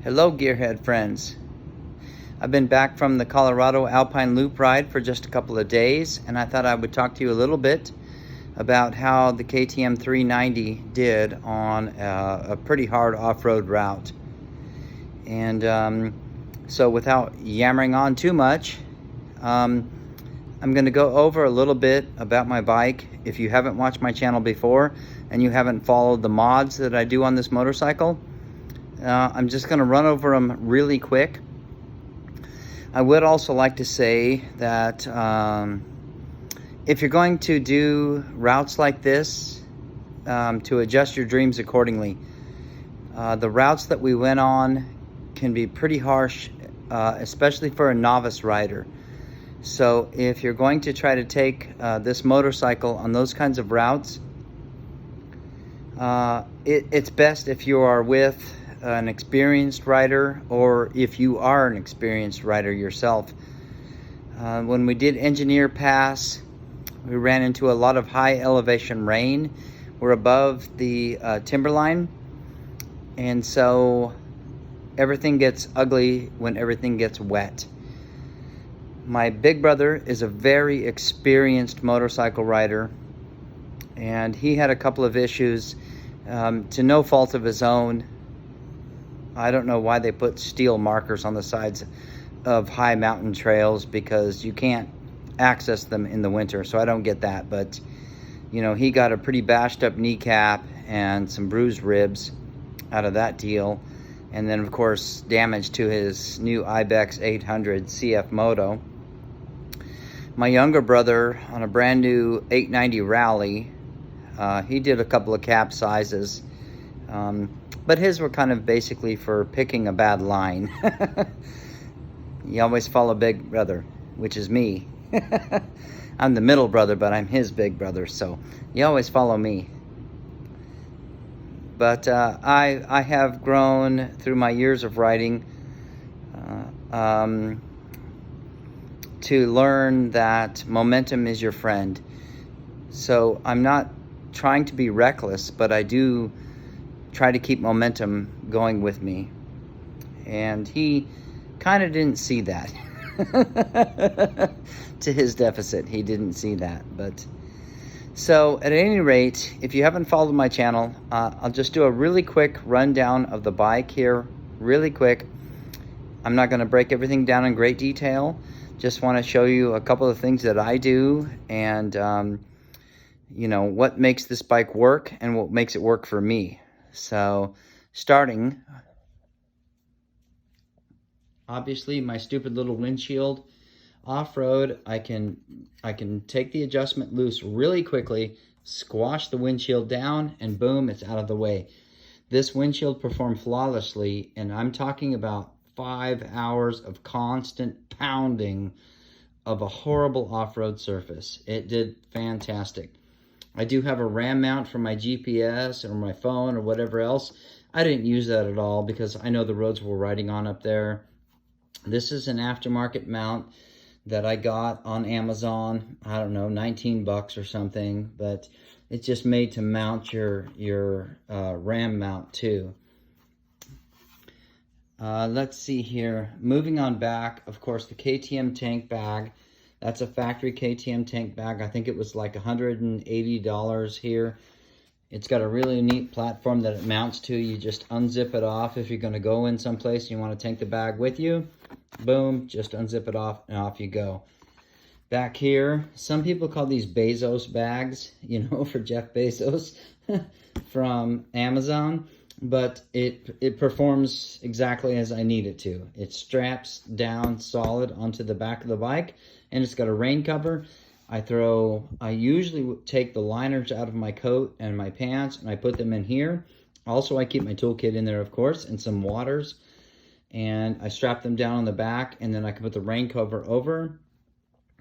Hello gearhead friends. I've been back from the Colorado Alpine Loop ride for just a couple of days, and I thought I would talk to you a little bit about how the KTM 390 did on a pretty hard off-road route. And so without yammering on too much, I'm going to go over a little bit about my bike. If you haven't watched my channel before and you haven't followed the mods that I do on this motorcycle, I'm just going to run over them really quick. I would also like to say that if you're going to do routes like this, to adjust your dreams accordingly. The routes that we went on can be pretty harsh, especially for a novice rider. So if you're going to try to take this motorcycle on those kinds of routes, it's best if you are with an experienced rider, or if you are an experienced rider yourself. When we did Engineer Pass, we ran into a lot of high elevation rain. We're above the timberline, and so everything gets ugly when everything gets wet. My big brother is a very experienced motorcycle rider, and he had a couple of issues to no fault of his own. I don't know why they put steel markers on the sides of high mountain trails, because you can't access them in the winter, so I don't get that. But you know, he got a pretty bashed up kneecap and some bruised ribs out of that deal, and then of course damage to his new Ibex 800 CF Moto. My younger brother, on a brand new 890 Rally, he did a couple of capsizes, but his were kind of basically for picking a bad line. You always follow big brother, which is me. I'm the middle brother, but I'm his big brother, so you always follow me. But I have grown through my years of riding to learn that momentum is your friend. So I'm not trying to be reckless, but I do try to keep momentum going with me. And he kind of didn't see that. To his deficit, he didn't see that. But so at any rate, if you haven't followed my channel, I'll just do a really quick rundown of the bike here, really quick. I'm not going to break everything down in great detail. Just want to show you a couple of things that I do, and you know, what makes this bike work and what makes it work for me. So starting, obviously my stupid little windshield. Off-road, I can take the adjustment loose really quickly, squash the windshield down, and boom, it's out of the way. This windshield performed flawlessly, and I'm talking about 5 hours of constant pounding of a horrible off-road surface. It did fantastic. I do have a RAM mount for my GPS or my phone or whatever else. I didn't use that at all because I know the roads we're riding on up there. This is an aftermarket mount that I got on Amazon. I don't know, 19 bucks or something, but it's just made to mount your RAM mount too. Let's see here. Moving on back, of course, the KTM tank bag. That's a factory KTM tank bag. I think it was like $180 here. It's got a really neat platform that it mounts to. You just unzip it off if you're going to go in someplace and you want to take the bag with you. Boom, just unzip it off and off you go. Back here, some people call these Bezos bags, you know, for Jeff Bezos from Amazon. But it performs exactly as I need it to. It straps down solid onto the back of the bike, and it's got a rain cover. I usually take the liners out of my coat and my pants, and I put them in here. Also, I keep my toolkit in there, of course, and some waters. And I strap them down on the back, and then I can put the rain cover over.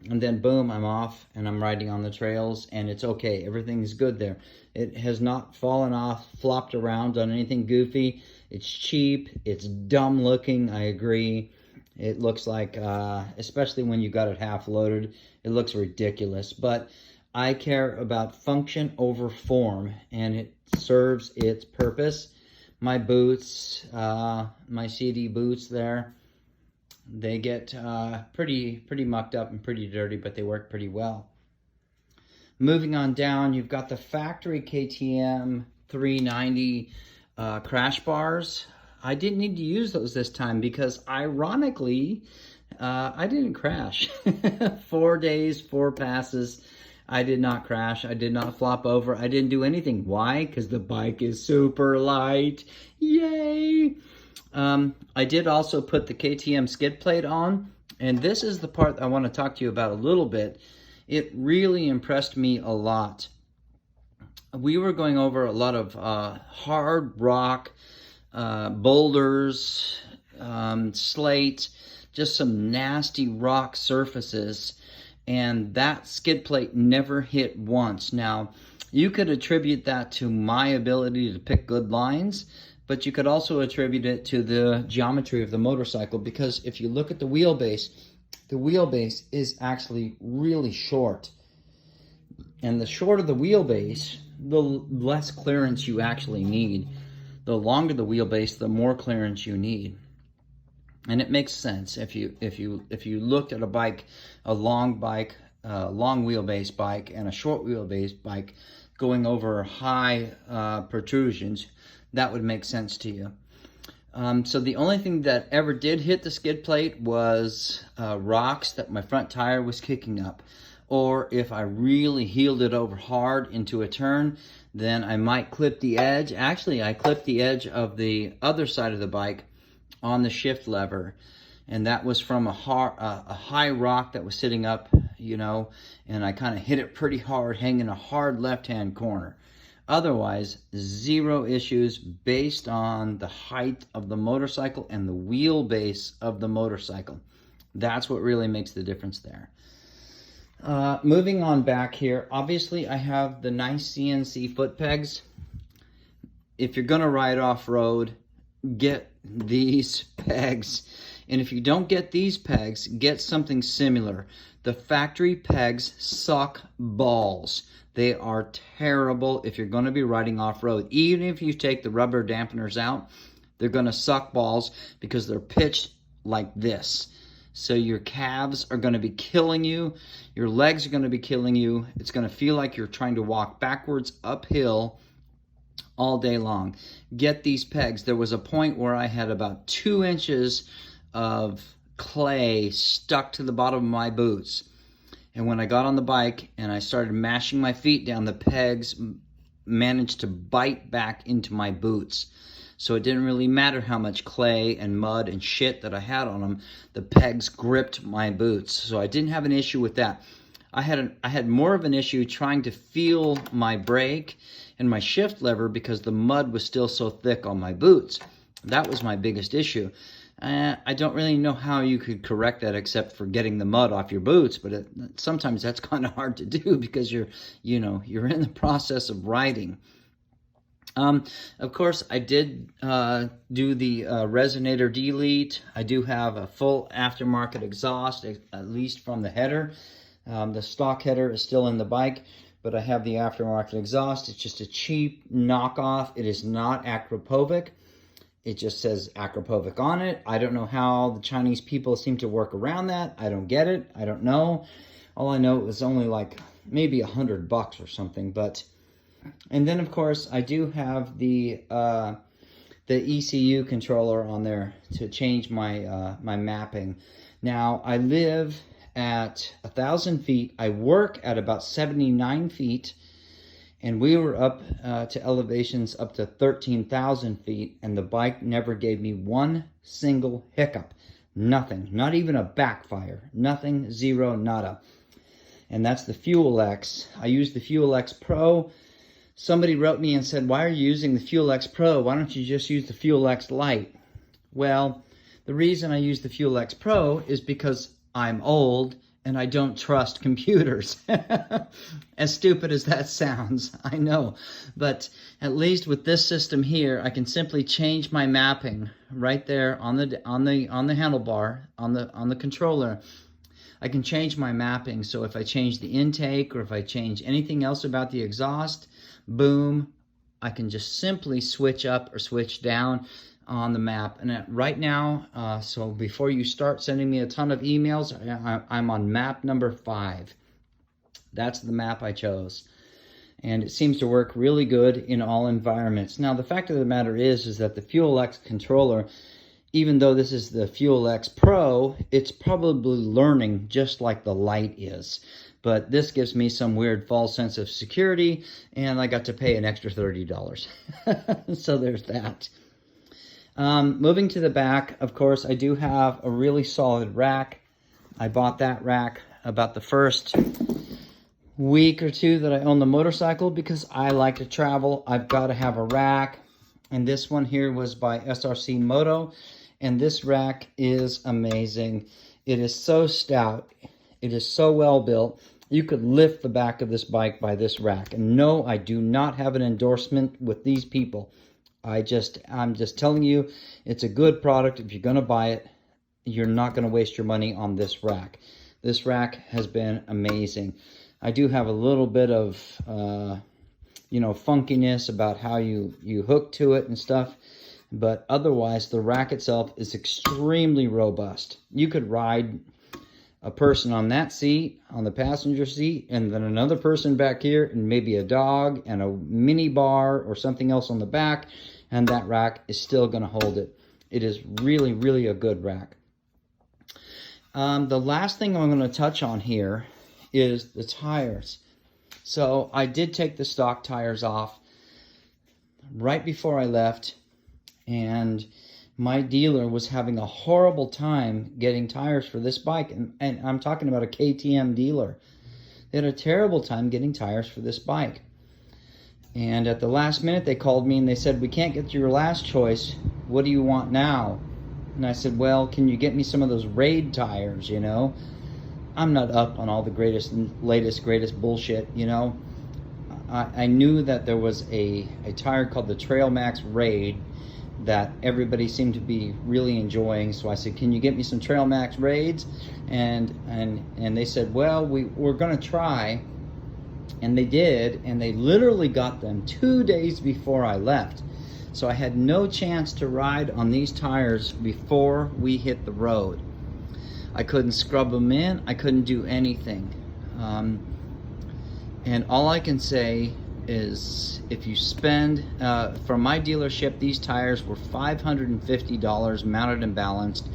And then boom, I'm off and I'm riding on the trails, and it's okay. Everything's good there. It has not fallen off, flopped around, done anything goofy. It's cheap. It's dumb looking. I agree. It looks like, especially when you got it half loaded, it looks ridiculous. But I care about function over form, and it serves its purpose. my boots, my CD boots there, they get pretty mucked up and pretty dirty, but they work pretty well. Moving on down, you've got the factory KTM 390 crash bars. I didn't need to use those this time because, ironically, I didn't crash. 4 days, 4 passes. I did not crash. I did not flop over. I didn't do anything. Why? Because the bike is super light. Yay! I did also put the KTM skid plate on, and this is the part I want to talk to you about a little bit. It really impressed me a lot. We were going over a lot of hard rock, boulders, slate, just some nasty rock surfaces, and that skid plate never hit once. Now, you could attribute that to my ability to pick good lines, but you could also attribute it to the geometry of the motorcycle, because if you look at the wheelbase is actually really short. And the shorter the wheelbase, the less clearance you actually need. The longer the wheelbase, the more clearance you need. And it makes sense if you looked at a bike, a long wheelbase bike and a short wheelbase bike going over high protrusions, that would make sense to you. So the only thing that ever did hit the skid plate was rocks that my front tire was kicking up. Or if I really heeled it over hard into a turn, then I might clip the edge. Actually, I clipped the edge of the other side of the bike on the shift lever. And that was from a high rock that was sitting up, you know, and I kind of hit it pretty hard, hanging a hard left-hand corner. Otherwise, zero issues based on the height of the motorcycle and the wheelbase of the motorcycle. That's what really makes the difference there. Moving on back here, obviously I have the nice CNC foot pegs. If you're going to ride off-road, get these pegs. And if you don't get these pegs, get something similar. The factory pegs suck balls. They are terrible if you're going to be riding off-road. Even if you take the rubber dampeners out, they're going to suck balls because they're pitched like this. So your calves are going to be killing you. Your legs are going to be killing you. It's going to feel like you're trying to walk backwards uphill all day long. Get these pegs. There was a point where I had about 2 inches of clay stuck to the bottom of my boots. And when I got on the bike and I started mashing my feet down, the pegs managed to bite back into my boots. So it didn't really matter how much clay and mud and shit that I had on them. The pegs gripped my boots. So I didn't have an issue with that. I had more of an issue trying to feel my brake and my shift lever because the mud was still so thick on my boots. That was my biggest issue. I don't really know how you could correct that except for getting the mud off your boots, but sometimes that's kind of hard to do because you're in the process of riding. Of course, I did do the resonator delete. I do have a full aftermarket exhaust, at least from the header. The stock header is still in the bike, but I have the aftermarket exhaust. It's just a cheap knockoff. It is not Akrapovic. It just says Akrapovic on it. I don't know how the Chinese people seem to work around that. I don't get it. I don't know. All I know, it was only like maybe $100 or something. And then of course I do have the ECU controller on there to change my my mapping. Now I live at 1,000 feet. I work at about 79 feet. And we were up to elevations up to 13,000 feet, and the bike never gave me one single hiccup. Nothing, not even a backfire. Nothing, zero, nada. And that's the Fuel X. I use the Fuel X Pro. Somebody wrote me and said, why are you using the Fuel X Pro? Why don't you just use the Fuel X Lite? Well, the reason I use the Fuel X Pro is because I'm old and I don't trust computers. As stupid as that sounds, I know. But at least with this system here, I can simply change my mapping right there on the handlebar, on the controller. I can change my mapping. So if I change the intake or if I change anything else about the exhaust, boom, I can just simply switch up or switch down on the map. And right now, so before you start sending me a ton of emails, I'm on map number 5. That's the map I chose. And it seems to work really good in all environments. Now, the fact of the matter is that the Fuel X controller, even though this is the Fuel X Pro, it's probably learning just like the Lite is. But this gives me some weird false sense of security, and I got to pay an extra $30. So there's that. Moving to the back, of course, I do have a really solid rack. I bought that rack about the first week or two that I own the motorcycle because I like to travel. I've got to have a rack. And this one here was by SRC Moto. And this rack is amazing. It is so stout. It is so well built. You could lift the back of this bike by this rack. And no, I do not have an endorsement with these people. I'm just telling you, it's a good product. If you're going to buy it, you're not going to waste your money on this rack. This rack has been amazing. I do have a little bit of, funkiness about how you hook to it and stuff. But otherwise, the rack itself is extremely robust. You could ride a person on that seat, on the passenger seat, and then another person back here, and maybe a dog and a mini bar or something else on the back, and that rack is still going to hold it. It is really, really a good rack. The last thing I'm going to touch on here is the tires. So I did take the stock tires off right before I left, and my dealer was having a horrible time getting tires for this bike, and I'm talking about a KTM dealer. They had a terrible time getting tires for this bike. And at the last minute they called me and they said, "We can't get your last choice. What do you want now?" And I said, "Well, can you get me some of those Raid tires, you know?" I'm not up on all the latest bullshit, you know. I knew that there was a tire called the Trailmax Raid that everybody seemed to be really enjoying. So I said, "Can you get me some Trailmax Raids?" And they said, "Well, we're going to try." And they did, and they literally got them 2 days before I left. So I had no chance to ride on these tires before we hit the road. I couldn't scrub them in. I couldn't do anything. And all I can say is if you spend, from my dealership, these tires were $550 mounted and balanced.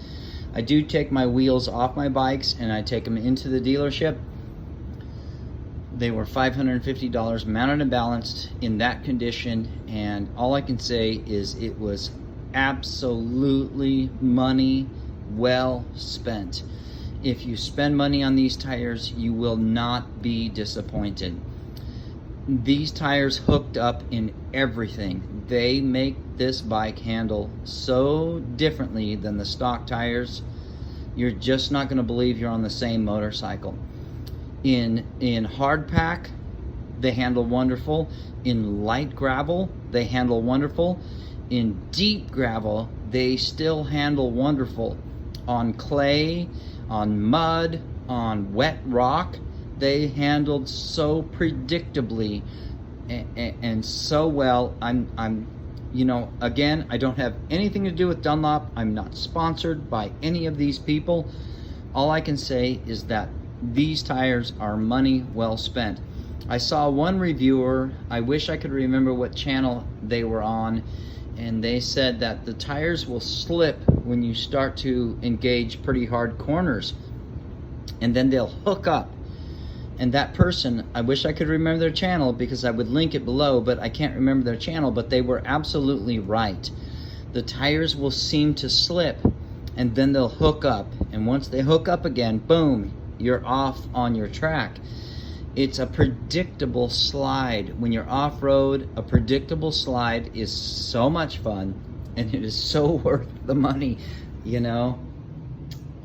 I do take my wheels off my bikes and I take them into the dealership. They were $550 mounted and balanced in that condition, and all I can say is it was absolutely money well spent. If you spend money on these tires, you will not be disappointed. These tires hooked up in everything. They make this bike handle so differently than the stock tires. You're just not going to believe you're on the same motorcycle. In hard pack, they handle wonderful. In light gravel, they handle wonderful. In deep gravel, they still handle wonderful. On clay, on mud, on wet rock, they handled so predictably and so well. I'm again, I don't have anything to do with Dunlop. I'm not sponsored by any of these people. All I can say is that these tires are money well spent. I saw one reviewer, I wish I could remember what channel they were on, and they said that the tires will slip when you start to engage pretty hard corners, and then they'll hook up. And that person, I wish I could remember their channel because I would link it below, but I can't remember their channel, but they were absolutely right. The tires will seem to slip, and then they'll hook up, and once they hook up again, boom, you're off on your track. It's a predictable slide. When you're off-road, a predictable slide is so much fun, and it is so worth the money, you know.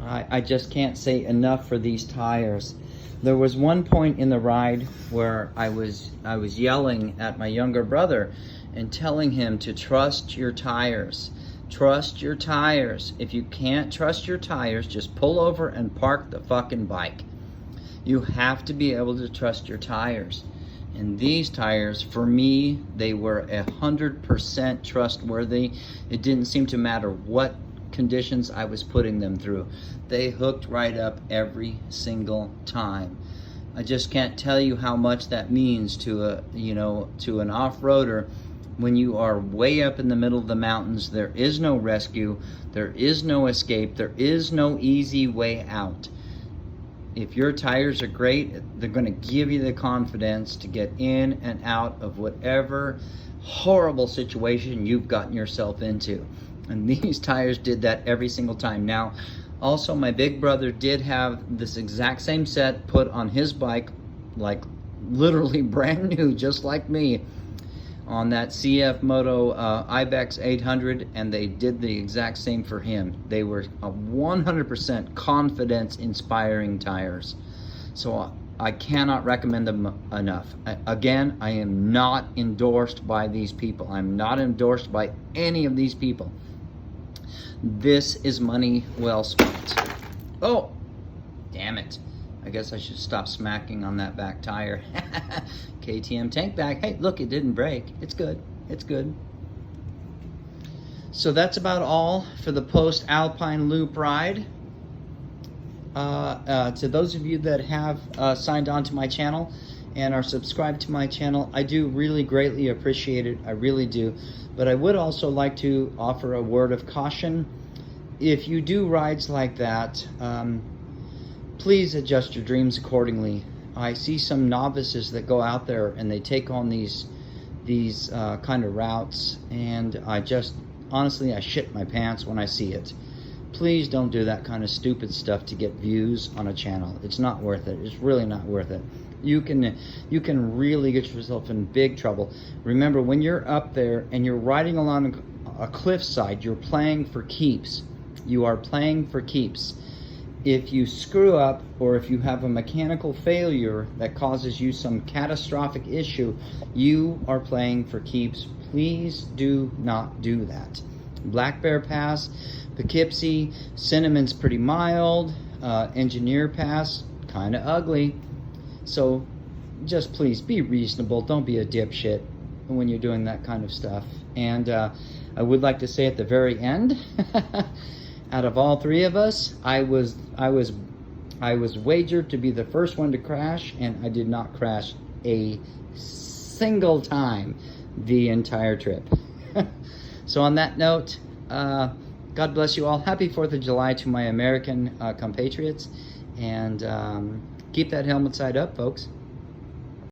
I just can't say enough for these tires. There was one point in the ride where I was yelling at my younger brother and telling him to trust your tires. Trust your tires. If you can't trust your tires, just pull over and park the fucking bike. You have to be able to trust your tires. And these tires, for me, they were 100% trustworthy. It didn't seem to matter what conditions I was putting them through. They hooked right up every single time. I just can't tell you how much that means to to an off-roader. When you are way up in the middle of the mountains, there is no rescue, there is no escape, there is no easy way out. If your tires are great, they're going to give you the confidence to get in and out of whatever horrible situation you've gotten yourself into. And these tires did that every single time. Now, also, my big brother did have this exact same set put on his bike, like literally brand new, just like me, on that CF Moto Ibex 800, and they did the exact same for him. They were 100% confidence-inspiring tires. So I cannot recommend them enough. Again, I am not endorsed by these people. I'm not endorsed by any of these people. This is money well spent. Oh, damn it. I guess I should stop smacking on that back tire. KTM tank bag. Hey, look, it didn't break. It's good. It's good. So that's about all for the post Alpine loop ride. To those of you that have signed on to my channel and are subscribed to my channel, I do really greatly appreciate it. I really do. But I would also like to offer a word of caution. If you do rides like that, please adjust your dreams accordingly. I see some novices that go out there and they take on these kind of routes, and I just, honestly, I shit my pants when I see it. Please don't do that kind of stupid stuff to get views on a channel. It's not worth it. It's really not worth it. You can really get yourself in big trouble. Remember, when you're up there and you're riding along a cliffside, you're playing for keeps. You are playing for keeps. If you screw up, or if you have a mechanical failure that causes you some catastrophic issue, you are playing for keeps. Please do not do that. Black Bear Pass, Poughkeepsie, Cinnamon's pretty mild, Engineer Pass, kind of ugly. So just please be reasonable. Don't be a dipshit when you're doing that kind of stuff. And I would like to say at the very end, out of all three of us, I was wagered to be the first one to crash, and I did not crash a single time the entire trip. So on that note, God bless you all. Happy 4th of July to my American compatriots, and keep that helmet side up, folks.